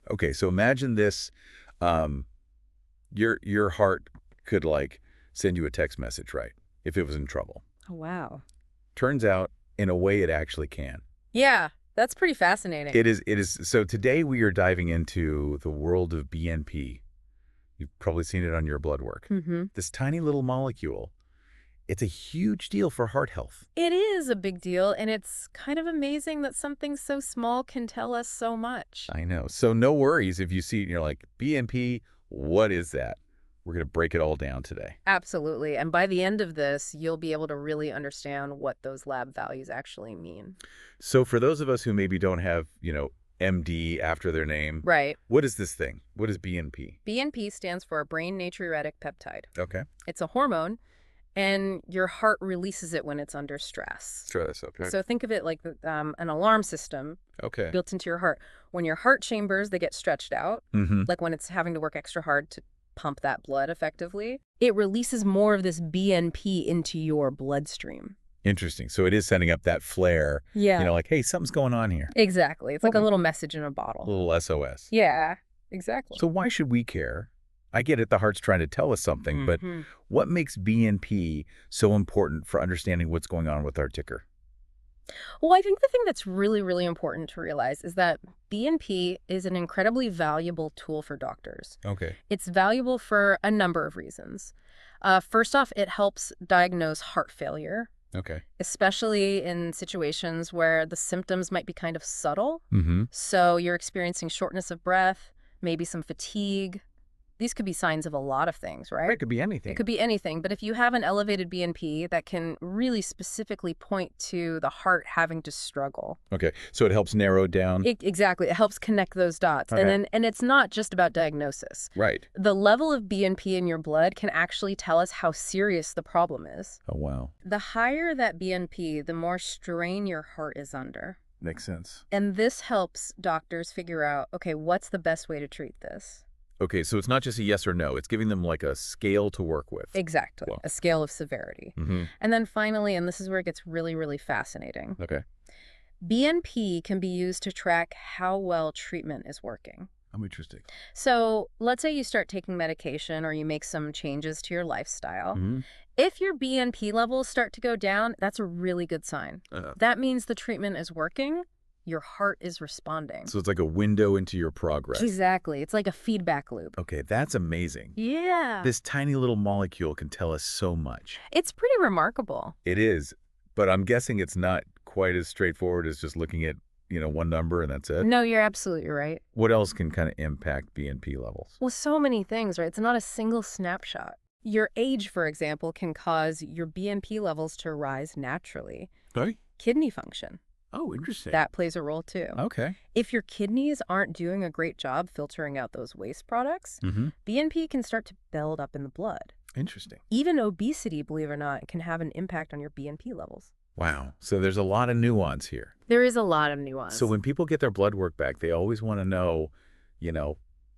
Okay, so imagine this. Um, your heart could like send you a text message, right? If it was in trouble. Oh, wow. Turns out, in a way, it actually can. Yeah, that's pretty fascinating. It is. So today we are diving into the world of BNP. You've probably seen it on your blood work. Mm-hmm. This tiny little molecule, it's a huge deal for heart health. It is a big deal, and it's kind of amazing that something so small can tell us so much. I know. So no worries if you see it and you're like, BNP, what is that? We're going to break it all down today. Absolutely. And by the end of this, you'll be able to really understand what those lab values actually mean. So for those of us who maybe don't have, MD after their name, Right. what is this thing? What is BNP? BNP stands for a brain natriuretic peptide. Okay. It's a hormone, and your heart releases it when it's under stress. Let's try this up. So think of it like an alarm system Okay. built into your heart. When your heart chambers, they get stretched out, Mm-hmm. like when it's having to work extra hard to pump that blood effectively, it releases more of this BNP into your bloodstream. Interesting. So it is sending up that flare, Yeah. like, hey, something's going on here. Exactly. It's like a Okay. little message in a A bottle. little SOS. Yeah, exactly. So why should we care? I get it, the heart's trying to tell us something, but Mhm. what makes BNP so important for understanding what's going on with our ticker? Well, I think the thing that's really, really important to realize is that BNP is an incredibly valuable tool for doctors. Okay. It's valuable for a number of reasons. First off, it helps diagnose heart failure, Okay. especially in situations where the symptoms might be kind of subtle. Mm-hmm. So you're experiencing shortness of breath, maybe some fatigue. These could be signs of a lot of things, right? It could be anything. It could be anything, but if you have an elevated BNP, that can really specifically point to the heart having to struggle. Okay. So it helps narrow down. Exactly. It helps connect those dots. Okay. And it's not just about diagnosis. Right. The level of BNP in your blood can actually tell us how serious the problem is. Oh, wow. The higher that BNP, the more strain your heart is under. Makes sense. And this helps doctors figure out, okay, what's the best way to treat this? Okay, so it's not just a yes or no. It's giving them like a scale to work with. Exactly. Wow. A scale of severity. Mm-hmm. And then finally, and this is where it gets really, really fascinating, Okay. BNP can be used to track how well treatment is working. I'm interested. So let's say you start taking medication or you make some changes to your lifestyle. Mm-hmm. If your BNP levels start to go down, that's a really good sign. That means the treatment is working. Your heart is responding. So it's like a window into your progress. Exactly. It's like a feedback loop. Okay, that's amazing. Yeah. This tiny little molecule can tell us so much. It's pretty remarkable. It is, but I'm guessing it's not quite as straightforward as just looking at, one number and that's it. No, you're absolutely right. What else can kind of impact BNP levels? Well, so many things, right? It's not a single snapshot. Your age, for example, can cause your BNP levels to rise naturally. Okay. Kidney function. Oh, interesting. That plays a role too. Okay. If your kidneys aren't doing a great job filtering out those waste products, Mm-hmm. BNP can start to build up in the blood. Interesting. Even obesity, believe it or not, can have an impact on your BNP levels. Wow. So there's a lot of nuance here. There is a lot of nuance. So when people get their blood work back, they always want to know,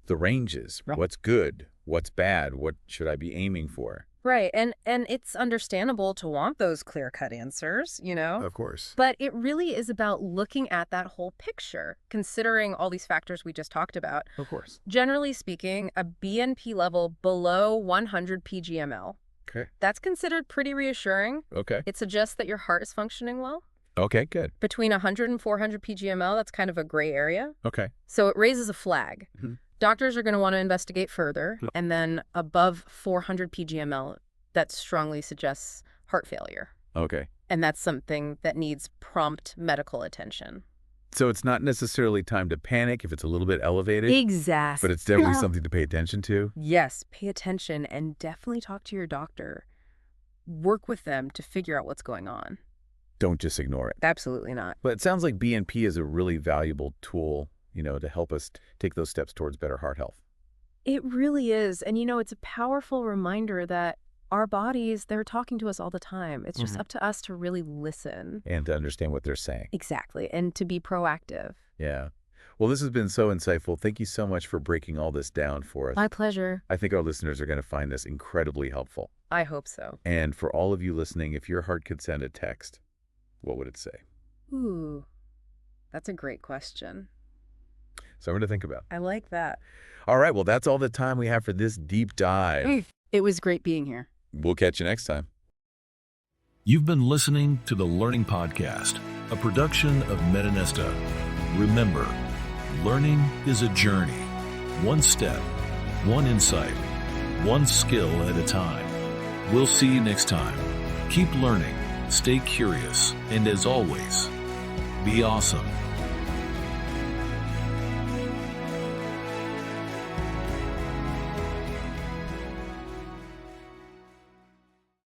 the ranges. Right. What's good? What's bad? What should I be aiming for? Right. And it's understandable to want those clear-cut answers, Of course. But it really is about looking at that whole picture, considering all these factors we just talked about. Of course. Generally speaking, a BNP level below 100 pgml, Okay. that's considered pretty reassuring. Okay. It suggests that your heart is functioning well. Okay, good. Between 100 and 400 pgml, that's kind of a gray area. Okay. So it raises a flag. Mhm. Doctors are going to want to investigate further. And then above 400 pgml, that strongly suggests heart failure. Okay. And that's something that needs prompt medical attention. So it's not necessarily time to panic if it's a little bit elevated, Exactly. but it's definitely something to pay attention to. Yes, pay attention and definitely talk to your doctor. Work with them to figure out what's going on. Don't just ignore it. Absolutely not. But it sounds like BNP is a really valuable tool, to help us take those steps towards better heart health. It really is. And it's a powerful reminder that our bodies, they're talking to us all the time. It's just up to us to really listen. And to understand what they're saying. Exactly. And to be proactive. Yeah. Well, this has been so insightful. Thank you so much for breaking all this down for us. My pleasure. I think our listeners are going to find this incredibly helpful. I hope so. And for all of you listening, if your heart could send a text, what would it say? Ooh, that's a great question. Something to think about. I like that. All right, well, that's all the time we have for this deep dive. It was great being here. We'll catch you next time. You've been listening to the Learning Podcast, a production of metaNESTA. Remember, learning is a journey. One step, one insight, one skill at a time. We'll see you next time. Keep learning, stay curious, and as always, be awesome.